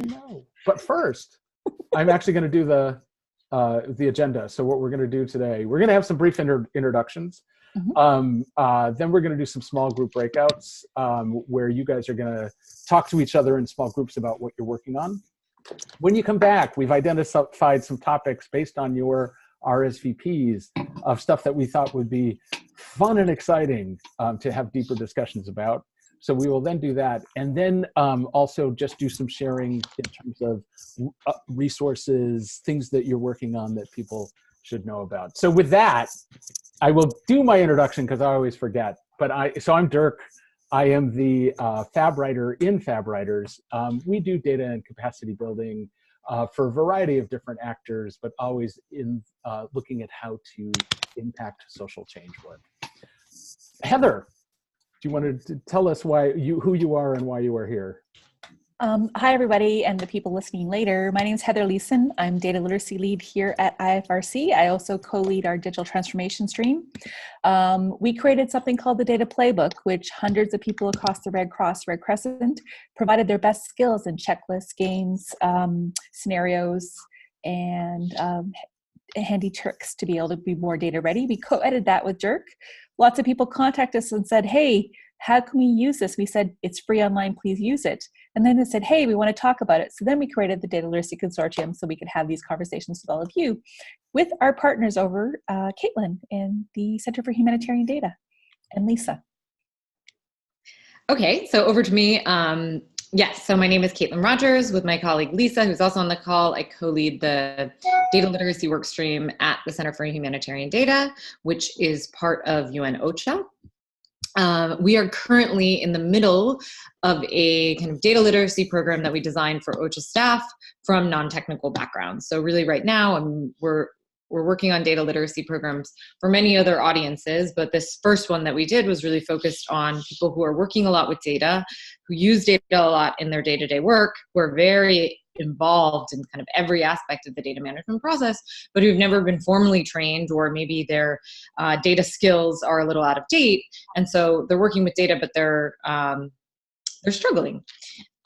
know. But first, I'm actually going to do the agenda. So what we're going to do today, we're going to have some brief introductions. Then we're going to do some small group breakouts where you guys are going to talk to each other in small groups about what you're working on. When you come back, we've identified some topics based on your RSVPs of stuff that we thought would be fun and exciting to have deeper discussions about. So we will then do that. And then also just do some sharing in terms of resources, things that you're working on that people should know about. So with that, I will do my introduction because I always forget. So I'm Dirk. I am the Fab Writer in Fab Writers. We do data and capacity building for a variety of different actors, but always in looking at how to impact social change work. Heather, do you want to tell us who you are and why you are here? Hi, everybody, and the people listening later. My name is Heather Leeson. I'm data literacy lead here at IFRC. I also co-lead our digital transformation stream. We created something called the Data Playbook, which hundreds of people across the Red Cross, Red Crescent provided their best skills in checklists, games, scenarios, and handy tricks to be able to be more data ready. We co-edited that with Dirk. Lots of people contacted us and said, hey, how can we use this? We said, it's free online, please use it. And then they said, hey, we want to talk about it. So then we created the Data Literacy Consortium so we could have these conversations with all of you with our partners over, Caitlin in the Center for Humanitarian Data and Lisa. Okay, so over to me. Yes, so my name is Caitlin Rogers with my colleague Lisa, who's also on the call. I co-lead the data literacy workstream at the Center for Humanitarian Data, which is part of UN OCHA. We are currently in the middle of a kind of data literacy program that we designed for OCHA staff from non-technical backgrounds. So really right now, we're working on data literacy programs for many other audiences, but this first one that we did was really focused on people who are working a lot with data, who use data a lot in their day-to-day work, who are very involved in kind of every aspect of the data management process, but who've never been formally trained, or maybe their data skills are a little out of date. And so they're working with data, but they're struggling.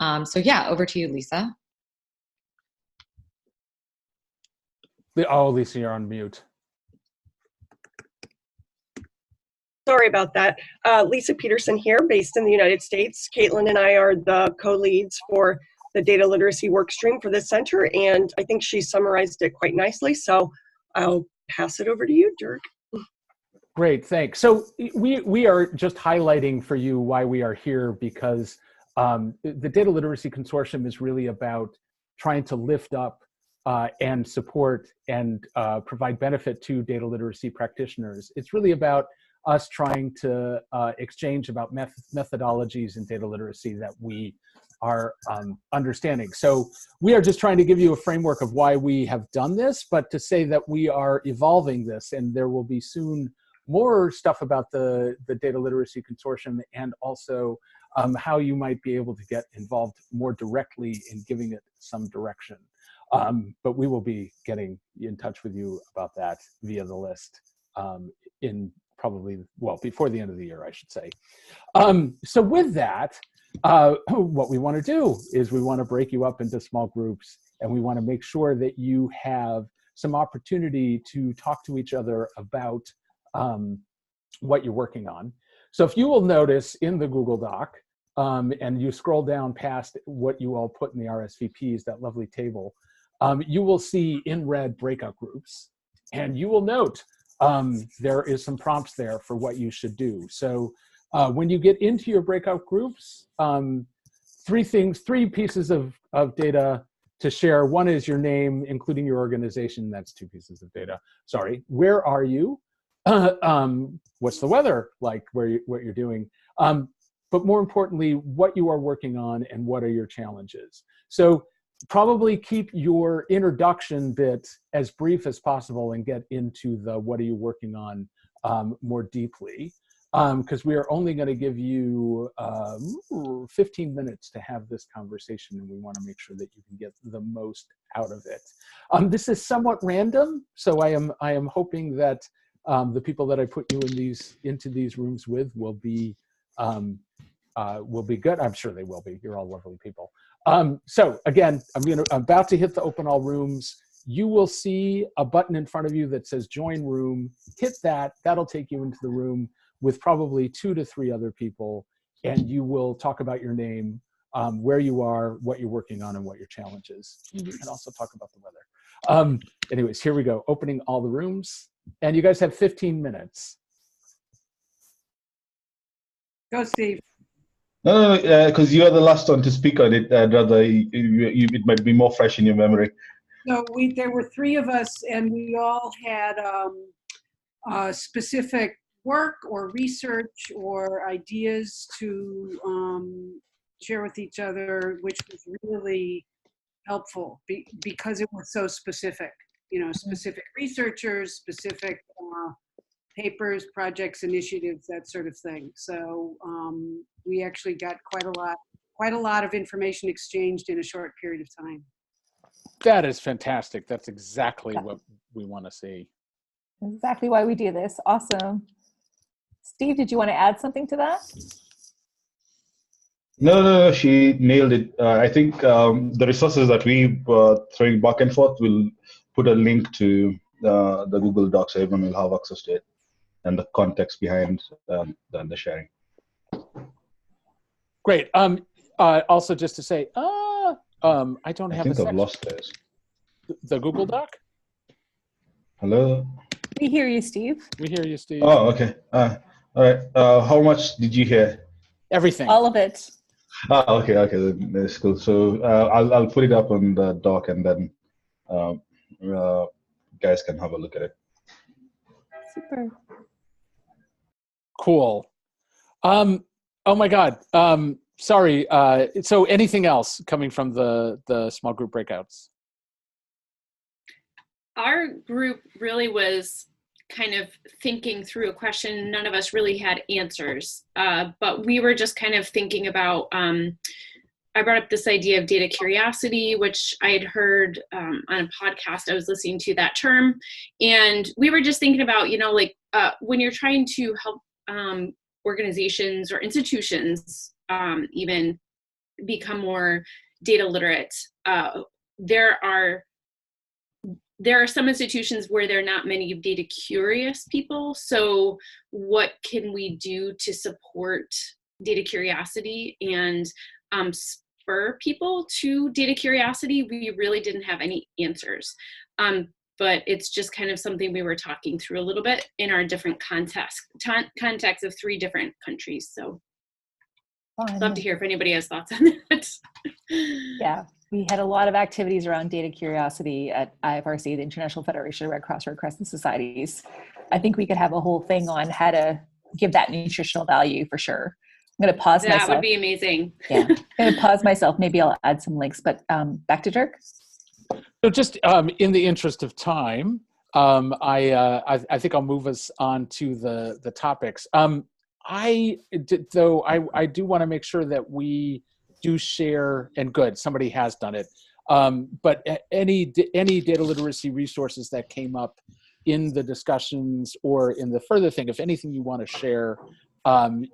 So yeah, over to you, Lisa. Oh, Lisa, you're on mute. Sorry about that. Lisa Peterson here, based in the United States. Caitlin and I are the co-leads for the data literacy workstream for this center, and I think she summarized it quite nicely. So I'll pass it over to you, Dirk. Great, thanks. So we are just highlighting for you why we are here, because the Data Literacy Consortium is really about trying to lift up and support and provide benefit to data literacy practitioners. It's really about us trying to exchange about methodologies in data literacy that we are understanding. So we are just trying to give you a framework of why we have done this, but to say that we are evolving this, and there will be soon more stuff about the Data Literacy Consortium, and also how you might be able to get involved more directly in giving it some direction. But we will be getting in touch with you about that via the list in probably, well, before the end of the year, I should say. So with that, what we want to do is we want to break you up into small groups, and we want to make sure that you have some opportunity to talk to each other about what you're working on. So if you will notice in the Google Doc, and you scroll down past what you all put in the RSVPs, that lovely table, you will see in red breakout groups, and you will note there is some prompts there for what you should do. So when you get into your breakout groups, three pieces of data to share. One is your name, including your organization. That's 2 pieces of data. Sorry. Where are you? What's the weather like what you're doing? But more importantly, what you are working on and what are your challenges. So probably keep your introduction bit as brief as possible and get into the what are you working on more deeply, because we are only going to give you 15 minutes to have this conversation, and we want to make sure that you can get the most out of it. This is somewhat random, so I am hoping that the people that I put you into these rooms with will be good. I'm sure they will be. You're all lovely people. So again, I'm about to hit the open all rooms. You will see a button in front of you that says join room. Hit that. That'll take you into the room with probably 2 to 3 other people, and you will talk about your name, where you are, what you're working on, and what your challenge is. You can also talk about the weather. Anyways, here we go. Opening all the rooms, and you guys have 15 minutes. Go, Steve. No, because you are the last one to speak on it. I'd rather it might be more fresh in your memory. So there were 3 of us, and we all had specific work or research or ideas to share with each other, which was really helpful because it was so specific. You know, specific researchers, specific papers, projects, initiatives, that sort of thing. So we actually got quite a lot of information exchanged in a short period of time. That is fantastic. That's exactly what we want to see. Exactly why we do this. Awesome. Steve, did you want to add something to that? No, she nailed it. I think the resources that we throwing back and forth will put a link to the Google Docs so everyone will have access to it and the context behind the sharing. Great. Also, just to say, I don't have. I think I've lost this. The Google Doc. Hello. We hear you, Steve. We hear you, Steve. Oh, okay. All right. How much did you hear? Everything. All of it. Oh, okay. That's cool. So I'll put it up on the doc, and then guys can have a look at it. Super. Cool. Oh my God. Sorry. So anything else coming from the small group breakouts? Our group really was kind of thinking through a question. None of us really had answers, but we were just kind of thinking about, I brought up this idea of data curiosity, which I had heard on a podcast I was listening to, that term. And we were just thinking about, you know, like when you're trying to help organizations or institutions even become more data literate, there are some institutions where there are not many data curious people. So what can we do to support data curiosity and spur people to data curiosity? We really didn't have any answers. But it's just kind of something we were talking through a little bit in our different contexts of 3 different countries. So I'd love to hear if anybody has thoughts on that. Yeah, we had a lot of activities around data curiosity at IFRC, the International Federation of Red Cross Red Crescent Societies. I think we could have a whole thing on how to give that nutritional value for sure. I'm going to pause myself. That would be amazing. Yeah, I'm going to pause myself. Maybe I'll add some links, but back to Dirk. So just in the interest of time, I think I'll move us on to the topics. I do want to make sure that we do share, and good, somebody has done it. But any data literacy resources that came up in the discussions or in the further thing, if anything you want to share,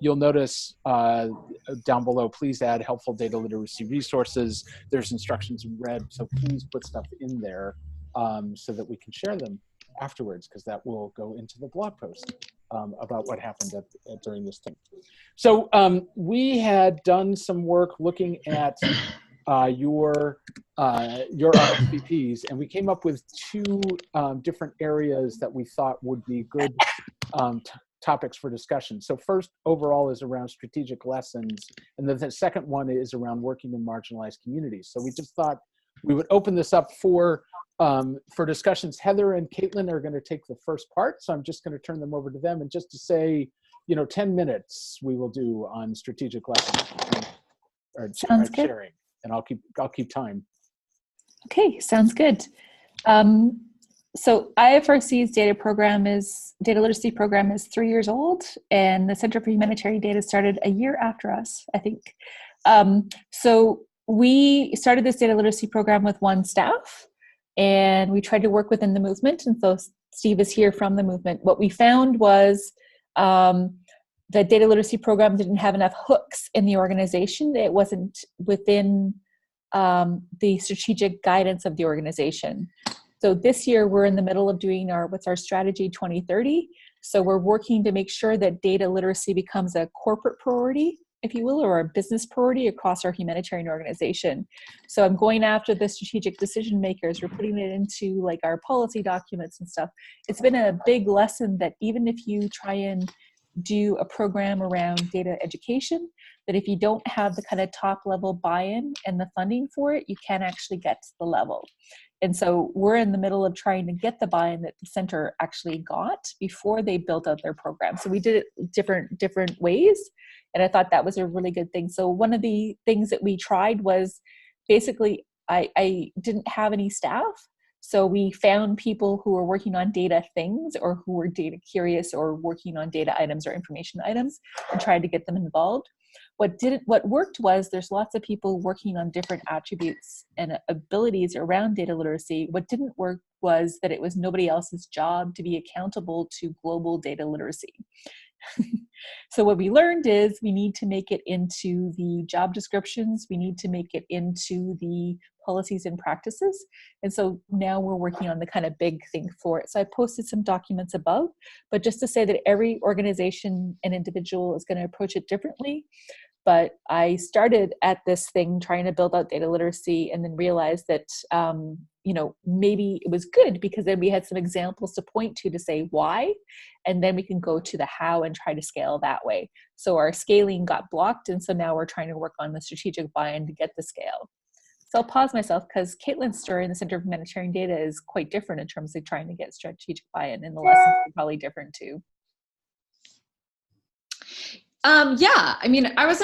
you'll notice down below, please add helpful data literacy resources. There's instructions in red, so please put stuff in there so that we can share them afterwards, because that will go into the blog post about what happened during this thing. So we had done some work looking at your RSVPs, and we came up with 2 different areas that we thought would be good topics for discussion. So first overall is around strategic lessons, and then the second one is around working in marginalized communities. So we just thought we would open this up for discussions. Heather and Caitlin are going to take the first part, so I'm just going to turn them over to them. And just to say, 10 minutes we will do on strategic lessons or Sounds good. sharing, and I'll keep time. Okay, sounds good. So IFRC's data literacy program is 3 years old, and the Center for Humanitarian Data started a year after us, I think. So we started this data literacy program with 1 staff, and we tried to work within the movement. And so Steve is here from the movement. What we found was the data literacy program didn't have enough hooks in the organization. It wasn't within the strategic guidance of the organization. So this year we're in the middle of doing what's our strategy 2030. So we're working to make sure that data literacy becomes a corporate priority, if you will, or a business priority across our humanitarian organization. So I'm going after the strategic decision makers. We're putting it into like our policy documents and stuff. It's been a big lesson that even if you try and do a program around data education, that if you don't have the kind of top level buy-in and the funding for it, you can't actually get to the level. And so we're in the middle of trying to get the buy-in that the center actually got before they built out their program. So we did it different ways. And I thought that was a really good thing. So one of the things that we tried was basically, I didn't have any staff. So we found people who were working on data things or who were data curious or working on data items or information items and tried to get them involved. What worked was there's lots of people working on different attributes and abilities around data literacy. What didn't work was that it was nobody else's job to be accountable to global data literacy. So what we learned is we need to make it into the job descriptions. We need to make it into the policies and practices. And so now we're working on the kind of big thing for it. So I posted some documents above, but just to say that every organization and individual is going to approach it differently. But I started at this thing trying to build out data literacy and then realized that, maybe it was good because then we had some examples to point to say why, and then we can go to the how and try to scale that way. So our scaling got blocked. And so now we're trying to work on the strategic buy-in to get the scale. So I'll pause myself because Caitlin's story in the Center for Humanitarian Data is quite different in terms of trying to get strategic buy-in, and the lessons are probably different too. Yeah, I mean, I was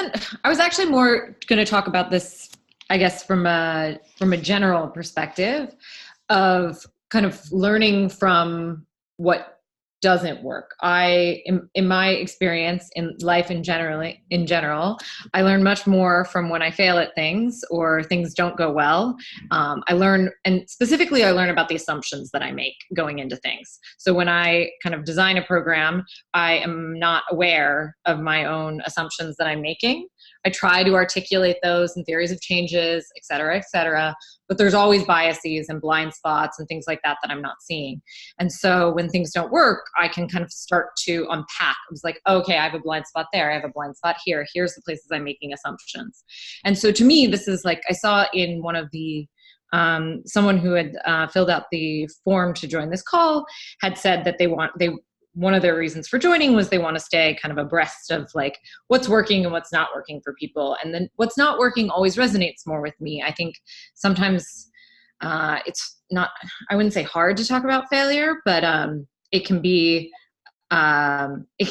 actually more going to talk about this, I guess, from a general perspective of kind of learning from what doesn't work. In my experience in life in general, I learn much more from when I fail at things or things don't go well. I learn about the assumptions that I make going into things. So when I kind of design a program, I am not aware of my own assumptions that I'm making. I try to articulate those in theories of changes, et cetera, but there's always biases and blind spots and things like that I'm not seeing. And so when things don't work, I can kind of start to unpack. I was like, okay, I have a blind spot there. I have a blind spot here. Here's the places I'm making assumptions. And so to me, this is like, I saw in one of the, someone who had filled out the form to join this call had said that one of their reasons for joining was they want to stay kind of abreast of like what's working and what's not working for people. And then what's not working always resonates more with me. I think sometimes it's not, I wouldn't say hard to talk about failure, but it can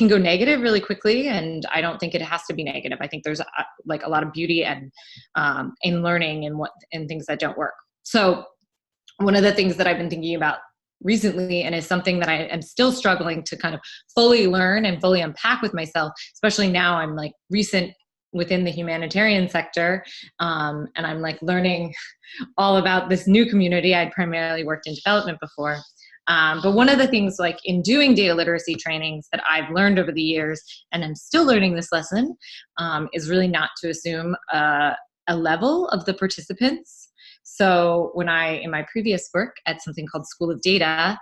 go negative really quickly. And I don't think it has to be negative. I think there's like a lot of beauty and in learning and things that don't work. So one of the things that I've been thinking about recently, and is something that I am still struggling to kind of fully learn and fully unpack with myself, especially now I'm like recent within the humanitarian sector, and I'm like learning all about this new community. I'd primarily worked in development before. But one of the things like in doing data literacy trainings that I've learned over the years, and I'm still learning this lesson, is really not to assume a level of the participants. So when in my previous work at something called School of Data,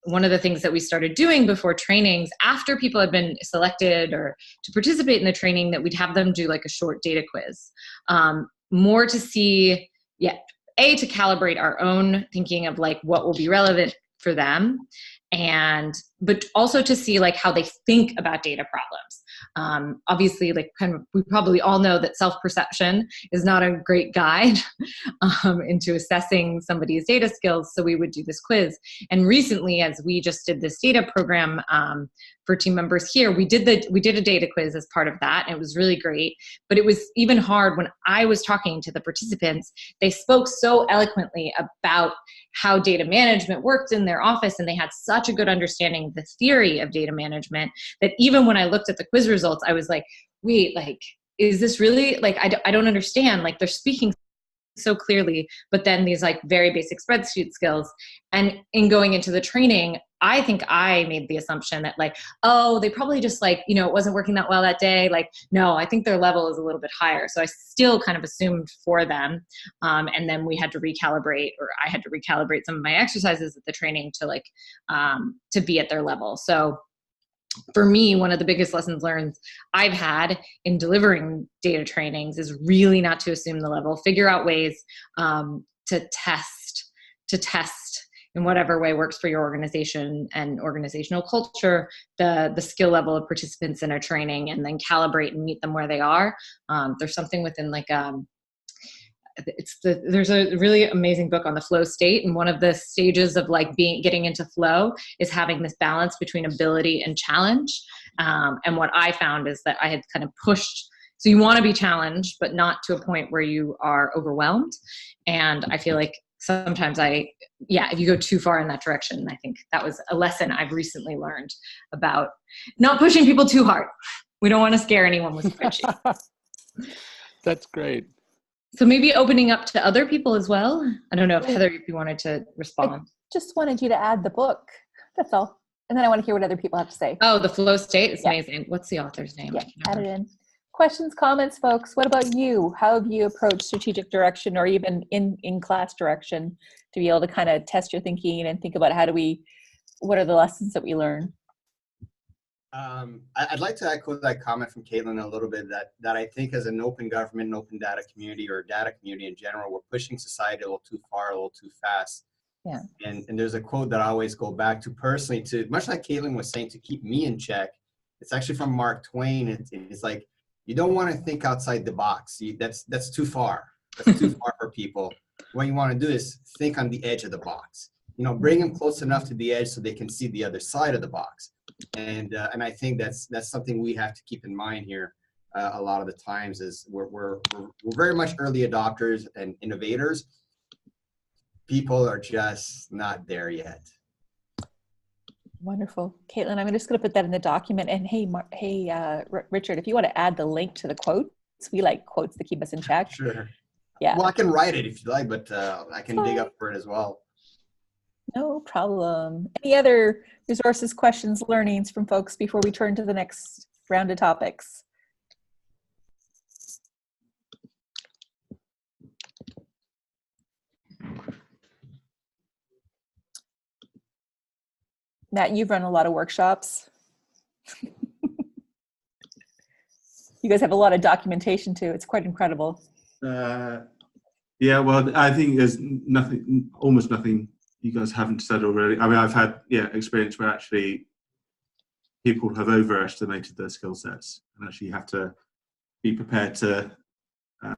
one of the things that we started doing before trainings, after people had been selected or to participate in the training, that we'd have them do like a short data quiz, more to see, to calibrate our own thinking of like what will be relevant for them, but also to see like how they think about data problems. Obviously, like kind of, we probably all know that self-perception is not a great guide into assessing somebody's data skills. So we would do this quiz. And recently, as we just did this data program for team members here, we did a data quiz as part of that. And it was really great. But it was even hard when I was talking to the participants. They spoke so eloquently about how data management worked in their office, and they had such a good understanding of the theory of data management that even when I looked at the quiz results, I was like, wait, like, is this really, like, I don't understand. Like, they're speaking so clearly, but then these like very basic spreadsheet skills. And in going into the training, I think I made the assumption that like, oh, they probably just like, you know, it wasn't working that well that day. Like, no, I think their level is a little bit higher. So I still kind of assumed for them. And then we had to recalibrate, or I had to recalibrate some of my exercises at the training to like, to be at their level. So for me, one of the biggest lessons learned I've had in delivering data trainings is really not to assume the level, figure out ways to test in whatever way works for your organization and organizational culture, the skill level of participants in a training, and then calibrate and meet them where they are. There's something within like, there's a really amazing book on the flow state. And one of the stages of like getting into flow is having this balance between ability and challenge. And what I found is that I had kind of pushed, so you want to be challenged, but not to a point where you are overwhelmed. And I feel like sometimes if you go too far in that direction, I think that was a lesson I've recently learned about not pushing people too hard. We don't want to scare anyone with spreadsheets. That's great. So maybe opening up to other people as well. I don't know if Heather, if you wanted to respond. I just wanted you to add the book. That's all. And then I want to hear what other people have to say. Oh, the flow state is amazing. What's the author's name? Yeah, add it in. Questions, comments, folks. What about you? How have you approached strategic direction, or even in class direction, to be able to kind of test your thinking and think about what are the lessons that we learn? I'd like to echo that comment from Caitlin a little bit, that I think as an open government and open data community, or data community in general, we're pushing society a little too far, a little too fast. Yeah. And there's a quote that I always go back to personally, to much like Caitlin was saying, to keep me in check. It's actually from Mark Twain. It's like, you don't want to think outside the box. That's too far. That's too far for people. What you want to do is think on the edge of the box. You know, bring them close enough to the edge so they can see the other side of the box. And I think that's something we have to keep in mind here. A lot of the times is we're very much early adopters and innovators. People are just not there yet. Wonderful. Caitlin, I'm just going to put that in the document. And hey, Richard, if you want to add the link to the quotes, we like quotes that keep us in check. Sure. Yeah. Well, I can write it if you like, but I can dig up for it as well. No problem. Any other resources, questions, learnings from folks before we turn to the next round of topics? Matt, you've run a lot of workshops. You guys have a lot of documentation too. It's quite incredible. Yeah, well, I think there's almost nothing you guys haven't said already. I mean, I've had experience where actually people have overestimated their skill sets, and actually you have to be prepared to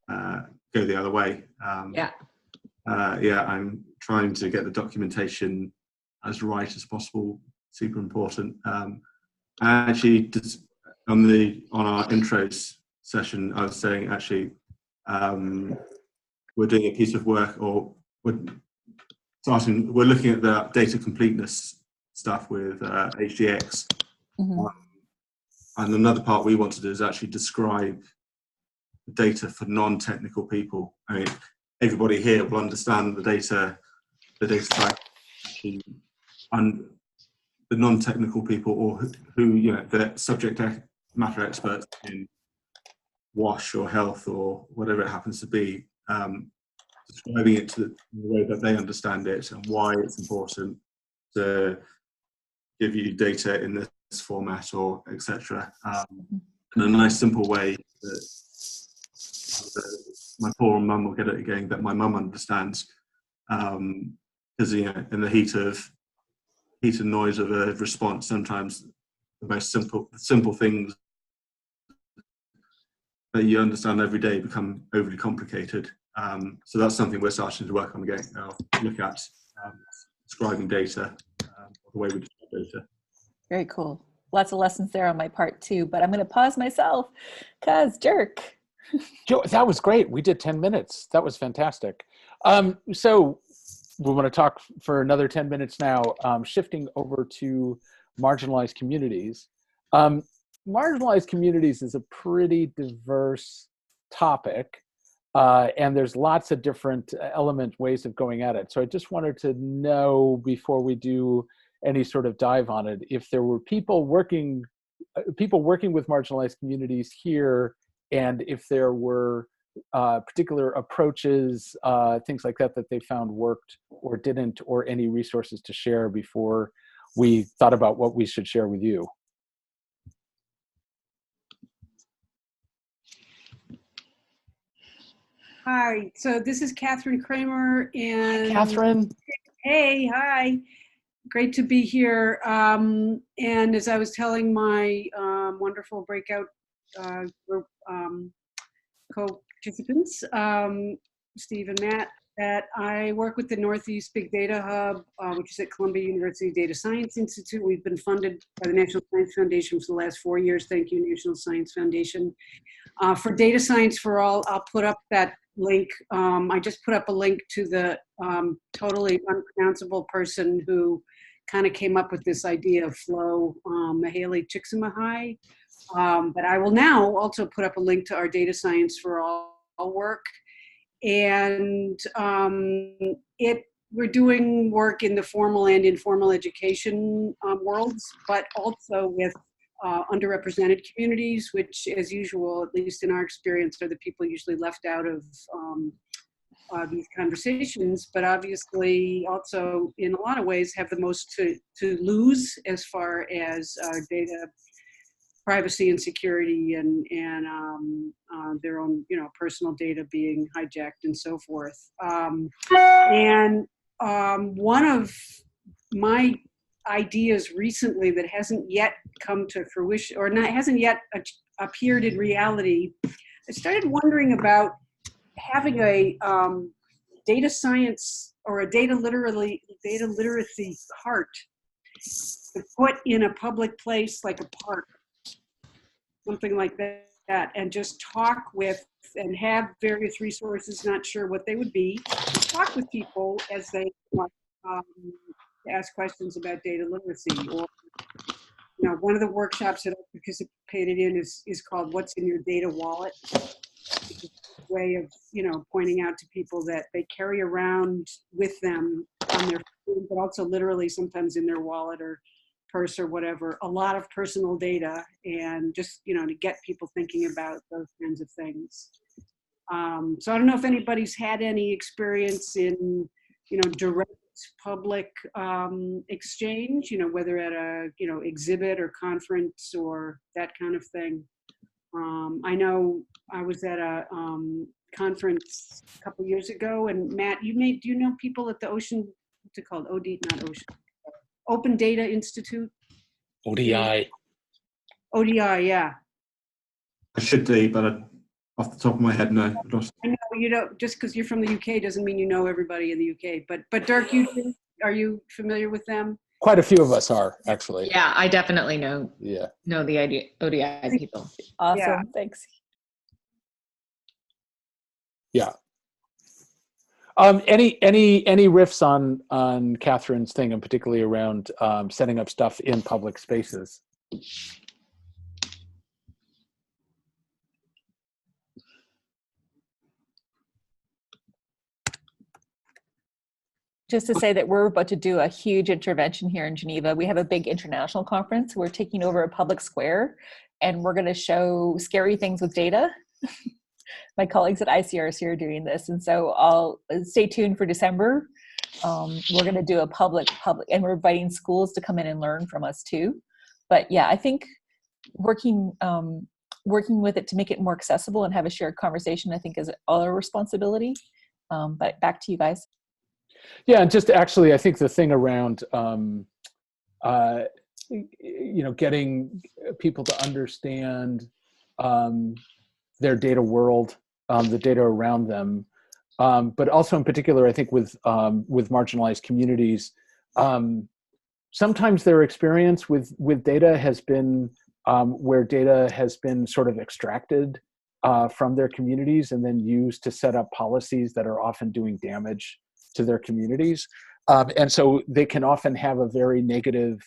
go the other way. I'm trying to get the documentation as right as possible. Super important. And actually, on our intros session, I was saying actually we're doing a piece of work, or we're looking at the data completeness stuff with HDX. Mm-hmm. And another part we want to do is actually describe the data for non-technical people. I mean, everybody here will understand the data type, and the non-technical people, or who the subject matter experts in WASH or health or whatever it happens to be, describing it to the way that they understand it and why it's important to give you data in this format, or etc. In a nice simple way that my poor mum will get it again, that my mum understands, because in the heat and noise of a response, sometimes the most simple things that you understand every day become overly complicated. So that's something we're starting to work on again now. Look at describing data, the way we describe data. Very cool. Lots of lessons there on my part too, but I'm going to pause myself because jerk. Joe, that was great. We did 10 minutes. That was fantastic. So we want to talk for another 10 minutes now, shifting over to marginalized communities. Marginalized communities is a pretty diverse topic, and there's lots of different ways of going at it. So I just wanted to know, before we do any sort of dive on it. If there were people working with marginalized communities here, and if there were particular approaches, things like that, that they found worked or didn't, or any resources to share before we thought about what we should share with you. Hi, so this is Catherine Kramer, and Catherine. Hey, hi. Great to be here. And as I was telling my wonderful breakout group co-participants, Steve and Matt, that I work with the Northeast Big Data Hub, which is at Columbia University Data Science Institute. We've been funded by the National Science Foundation for the last 4 years. Thank you, National Science Foundation. For Data Science for All, I'll put up that link. I just put up a link to the totally unpronounceable person who kind of came up with this idea of flow, Mihaly Csikszentmihalyi. But I will now also put up a link to our Data Science for All work. And we're doing work in the formal and informal education worlds, but also with underrepresented communities, which, as usual, at least in our experience, are the people usually left out of these conversations, but obviously also in a lot of ways have the most to lose as far as data privacy and security and their own, personal data being hijacked and so forth. One of my ideas recently that hasn't yet come to fruition, or hasn't yet appeared in reality, I started wondering about having a data science or a data literacy cart to put in a public place like a park, something like that, and just talk with and have various resources, not sure what they would be, talk with people as they want to ask questions about data literacy. Or, one of the workshops that I participated in is called What's in Your Data Wallet? It's a way of, pointing out to people that they carry around with them on their phone, but also literally sometimes in their wallet or purse or whatever, a lot of personal data, and just, to get people thinking about those kinds of things. So I don't know if anybody's had any experience in, direct public exchange, whether at a, exhibit or conference or that kind of thing. I know I was at a conference a couple years ago, and Matt, do you know people at the Ocean, what's it called? Open Data Institute? ODI. ODI, yeah. I should do, but off the top of my head, no. I know, just because you're from the UK doesn't mean you know everybody in the UK. But Dirk, are you familiar with them? Quite a few of us are, actually. Yeah, I definitely know. Yeah. Know the ODI people. Awesome, Yeah. thanks. Yeah. Any riffs on Catherine's thing, and particularly around setting up stuff in public spaces? Just to say that we're about to do a huge intervention here in Geneva. We have a big international conference. We're taking over a public square, and we're going to show scary things with data. My colleagues at ICRC are doing this, and so I'll stay tuned for December. We're going to do a public, and we're inviting schools to come in and learn from us too. But yeah, I think working with it to make it more accessible and have a shared conversation, I think, is our responsibility. But back to you guys. Yeah, and just actually, I think the thing around, getting people to understand their data world, the data around them, but also in particular, I think with marginalized communities, sometimes their experience with data has been where data has been sort of extracted from their communities and then used to set up policies that are often doing damage to their communities. And so they can often have a very negative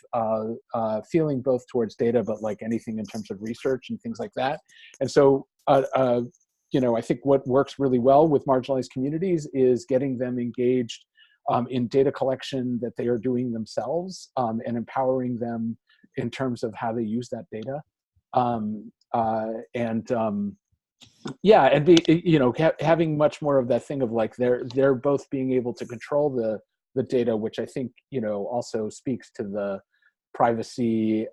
feeling both towards data, but like anything in terms of research and things like that. And so, I think what works really well with marginalized communities is getting them engaged in data collection that they are doing themselves, and empowering them in terms of how they use that data. Yeah, and having much more of that thing of like they're both being able to control the data, which I think also speaks to the privacy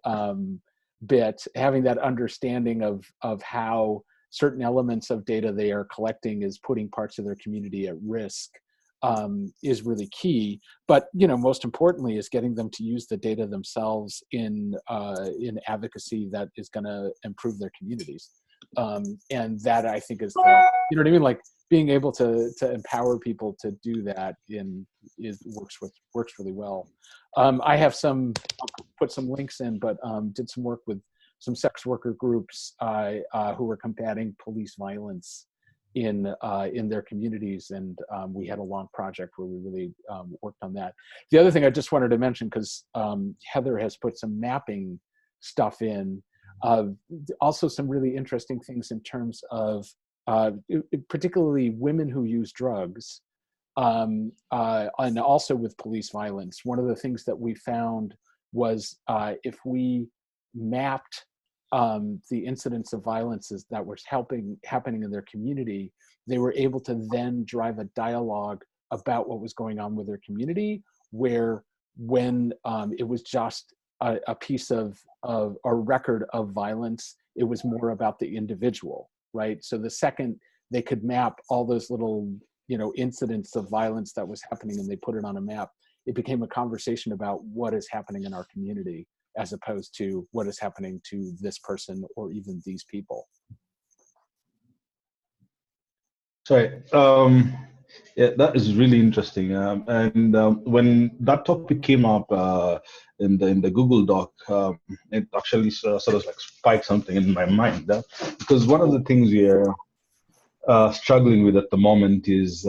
bit. Having that understanding of how certain elements of data they are collecting is putting parts of their community at risk is really key. But most importantly is getting them to use the data themselves in advocacy that is going to improve their communities. And that I think is what I mean, like being able to empower people to do that works really well. I have I'll put some links in, but did some work with some sex worker groups who were combating police violence in their communities, and we had a long project where we really worked on that. The other thing I just wanted to mention, because Heather has put some mapping stuff in, also some really interesting things in terms of particularly women who use drugs, and also with police violence. One of the things that we found was if we mapped the incidents of violences that was happening in their community, they were able to then drive a dialogue about what was going on with their community, where when it was just a piece of a record of violence, it was more about the individual, right? So the second they could map all those little incidents of violence that was happening and they put it on a map, it became a conversation about what is happening in our community, as opposed to what is happening to this person or even these people. Sorry. Yeah, that is really interesting. And when that topic came up in the Google Doc, it actually sort of like spiked something in my mind. Because one of the things we are struggling with at the moment is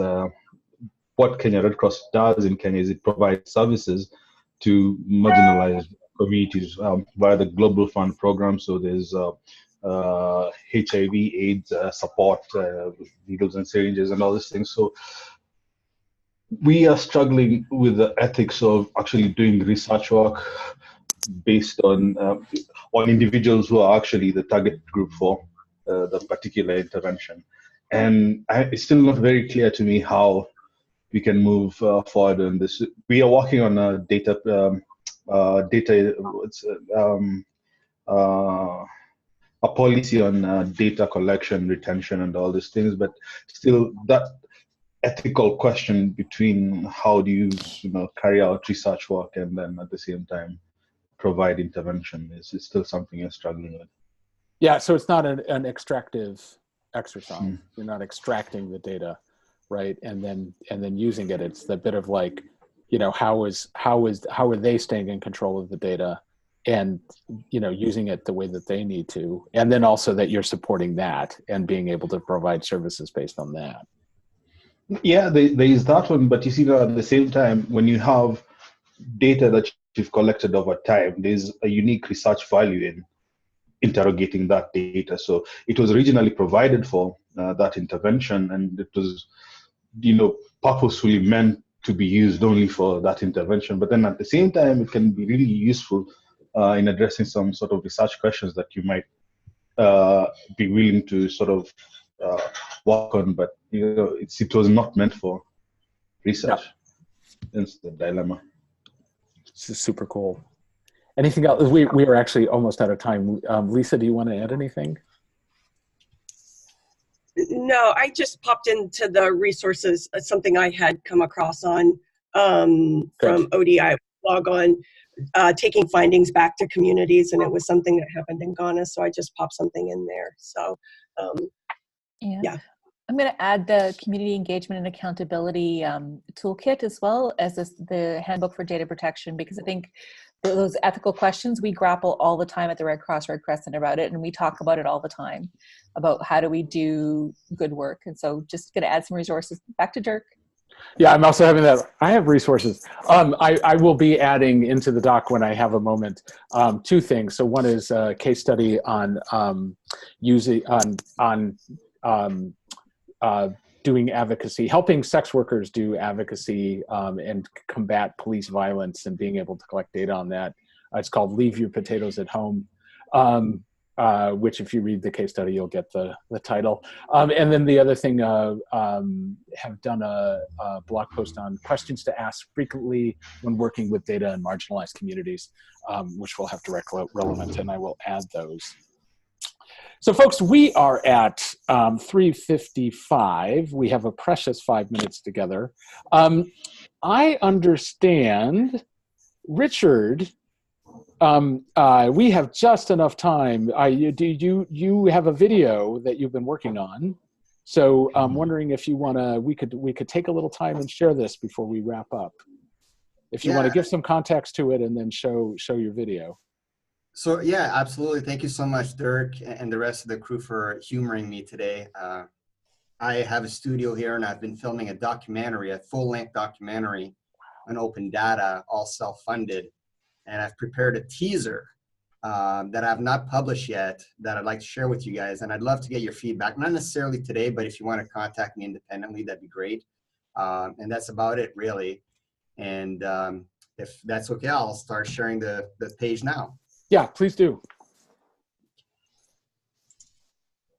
what Kenya Red Cross does in Kenya is it provides services to marginalized communities via the Global Fund program. So there's HIV, AIDS support, needles and syringes and all these things. So we are struggling with the ethics of actually doing research work based on individuals who are actually the target group for the particular intervention. And it's still not very clear to me how we can move forward on this. We are working on a a policy on data collection, retention, and all these things, but still that ethical question between how do you carry out research work and then at the same time provide intervention is still something you're struggling with. Yeah, so it's not an extractive exercise. You're not extracting the data, right, and then using it. It's the bit of like, how are they staying in control of the data, and using it the way that they need to, and then also that you're supporting that and being able to provide services based on that. Yeah, there is that one, but you see that at the same time, when you have data that you've collected over time, there's a unique research value in interrogating that data. So it was originally provided for that intervention, and it was, purposefully meant to be used only for that intervention. But then at the same time, it can be really useful in addressing some sort of research questions that you might be willing to sort of work on, but it was not meant for research. That's the dilemma. This is super cool. Anything else? We are actually almost out of time. Lisa, do you want to add anything? No, I just popped into the resources, something I had come across on from ODI blog on taking findings back to communities, and it was something that happened in Ghana, so I just popped something in there. So yeah. I'm going to add the community engagement and accountability toolkit as well as the handbook for data protection, because I think those ethical questions, we grapple all the time at the Red Crescent about it, and we talk about it all the time about how do we do good work. And so just going to add some resources. Back to Dirk. Yeah, I'm also having that. I have resources. I will be adding into the doc when I have a moment two things. So one is a case study on doing advocacy, helping sex workers do advocacy and combat police violence, and being able to collect data on that. It's called Leave Your Potatoes at Home, which if you read the case study, you'll get the title. And then the other thing, have done a blog post on questions to ask frequently when working with data in marginalized communities, which will have direct relevance, and I will add those. So folks, we are at 3:55. We have a precious 5 minutes together. I understand, Richard, we have just enough time. You have a video that you've been working on. So I'm wondering if you we could take a little time and share this before we wrap up. If you want to give some context to it and then show your video. So yeah, absolutely. Thank you so much, Dirk, and the rest of the crew for humoring me today. I have a studio here, and I've been filming a documentary, a full-length documentary on open data, all self-funded. And I've prepared a teaser that I have not published yet that I'd like to share with you guys. And I'd love to get your feedback, not necessarily today, but if you want to contact me independently, that'd be great. And that's about it, really. And if that's okay, I'll start sharing the page now. Yeah, please do.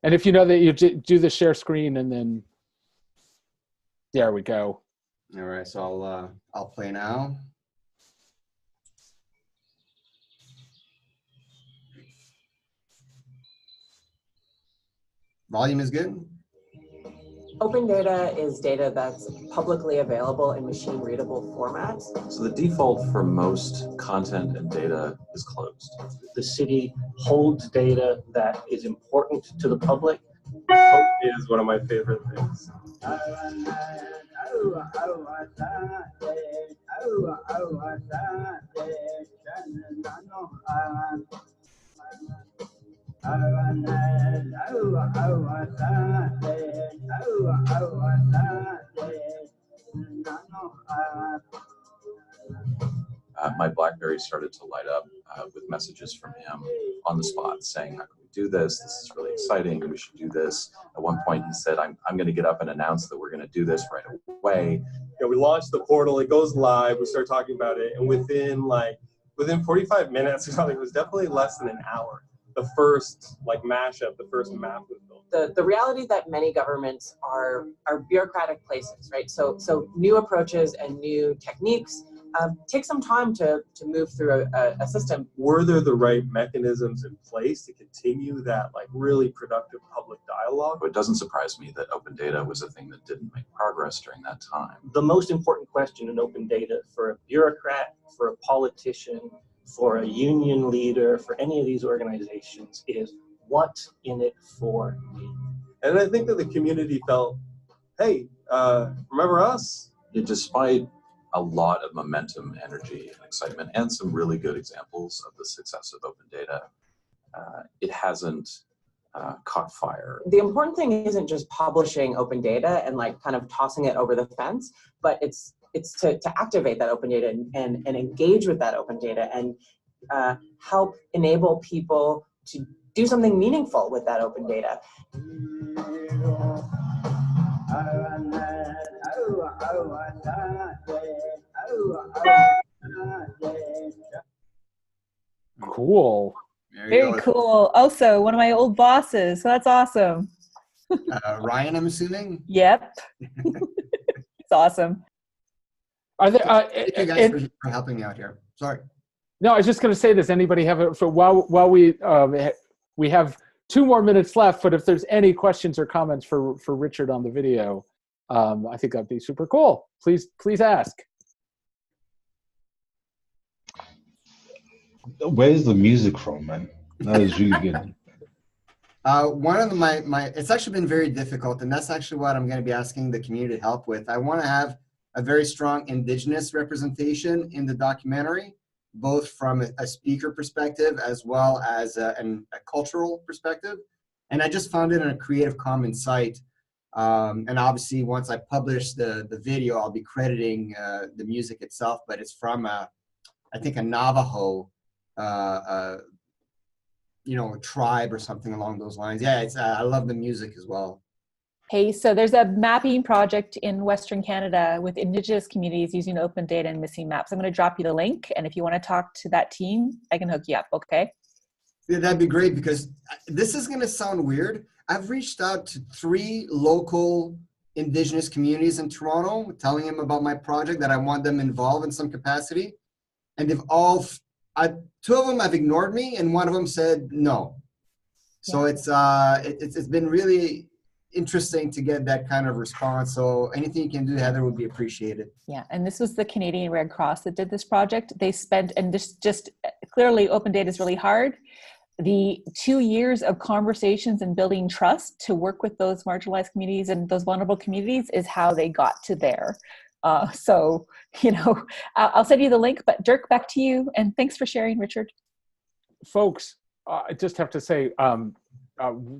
And if you know that you do the share screen, and then there we go. All right, so I'll play now. Volume is good. Open data is data that's publicly available in machine-readable formats. So the default for most content and data is closed. The city holds data that is important to the public. Is one of my favorite things. My BlackBerry started to light up with messages from him on the spot saying, how can we do this? This is really exciting. We should do this. At one point he said, I'm going to get up and announce that we're going to do this right away. Yeah, we launched the portal, it goes live, we start talking about it, and within 45 minutes or something, it was definitely less than an hour, the first mashup, the first map was built. The reality that many governments are bureaucratic places, right? So new approaches and new techniques take some time to move through a system. Were there the right mechanisms in place to continue that really productive public dialogue? It doesn't surprise me that open data was a thing that didn't make progress during that time. The most important question in open data for a bureaucrat, for a politician, for a union leader, for any of these organizations is, what's in it for me? And I think that the community felt, hey, remember us? Despite a lot of momentum, energy, and excitement, and some really good examples of the success of open data, it hasn't caught fire. The important thing isn't just publishing open data and kind of tossing it over the fence, but it's to activate that open data and engage with that open data and help enable people to do something meaningful with that open data. Cool. Very cool. Also, one of my old bosses, so that's awesome. Ryan, I'm assuming? Yep. It's awesome. Are there, thank you guys for helping me out here. Sorry. No, I was just going to say, does anybody have it? So while we have 2 more minutes left, but if there's any questions or comments for Richard on the video, I think that'd be super cool. Please ask. Where's the music from, man? That is really good. One of it's actually been very difficult, and that's actually what I'm going to be asking the community to help with. I want to have a very strong indigenous representation in the documentary, both from a speaker perspective as well as a cultural perspective. And I just found it on a Creative Commons site. And obviously, once I publish the video, I'll be crediting the music itself, but it's from I think a Navajo tribe or something along those lines. Yeah, I love the music as well. Hey, so there's a mapping project in Western Canada with Indigenous communities using open data and missing maps. I'm going to drop you the link, and if you want to talk to that team, I can hook you up, okay? Yeah, that'd be great, because this is going to sound weird. I've reached out to 3 local Indigenous communities in Toronto, telling them about my project, that I want them involved in some capacity. And they've all, 2 of them have ignored me, and 1 of them said no. So it's been really interesting to get that kind of response. So anything you can do, Heather, would be appreciated. Yeah, and this was the Canadian Red Cross that did this project. They spent, and this just clearly open data is really hard. The 2 years of conversations and building trust to work with those marginalized communities and those vulnerable communities is how they got to there. So, you know, I'll send you the link, but Dirk, back to you. And thanks for sharing, Richard. Folks, I just have to say,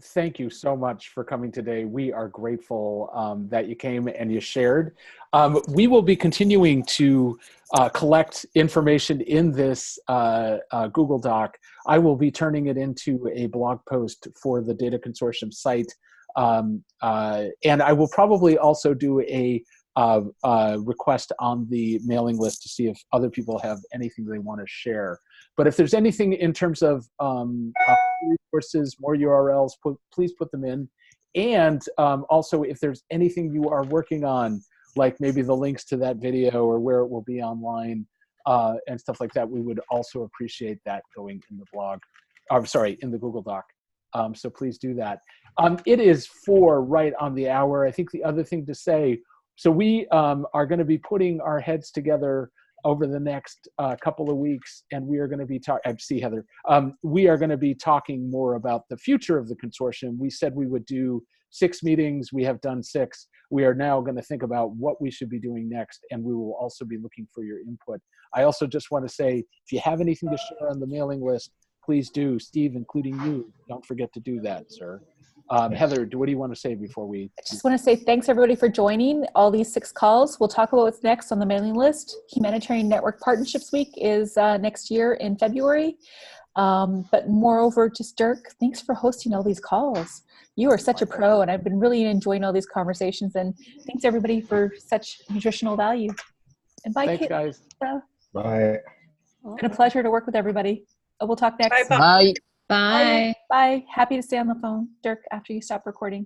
thank you so much for coming today. We are grateful that you came and you shared. We will be continuing to collect information in this Google Doc. I will be turning it into a blog post for the Data Consortium site. And I will probably also do a request on the mailing list to see if other people have anything they want to share. But if there's anything in terms of resources, more URLs, please put them in. And also, if there's anything you are working on, like maybe the links to that video or where it will be online and stuff like that, we would also appreciate that going in the blog. I'm sorry, in the Google Doc. So please do that. It is 4 right on the hour. I think the other thing to say, so we are going to be putting our heads together over the next couple of weeks, and we are going to be talking, I see Heather, we are going to be talking more about the future of the consortium. We said we would do 6 meetings. We have done 6. We are now going to think about what we should be doing next, and we will also be looking for your input. I also just want to say, if you have anything to share on the mailing list, please do. Steve, including you, don't forget to do that, sir. Heather, what do you want to say before we? I just want to say thanks everybody for joining all these 6 calls. We'll talk about what's next on the mailing list. Humanitarian Network Partnerships Week is next year in February. But moreover, just Dirk, thanks for hosting all these calls. You are such a pro, and I've been really enjoying all these conversations. And thanks everybody for such nutritional value. And bye, Thanks, guys. Bye. It's been a pleasure to work with everybody. We'll talk next. Bye. Bye. Bye. Bye. Happy to stay on the phone, Dirk, after you stop recording.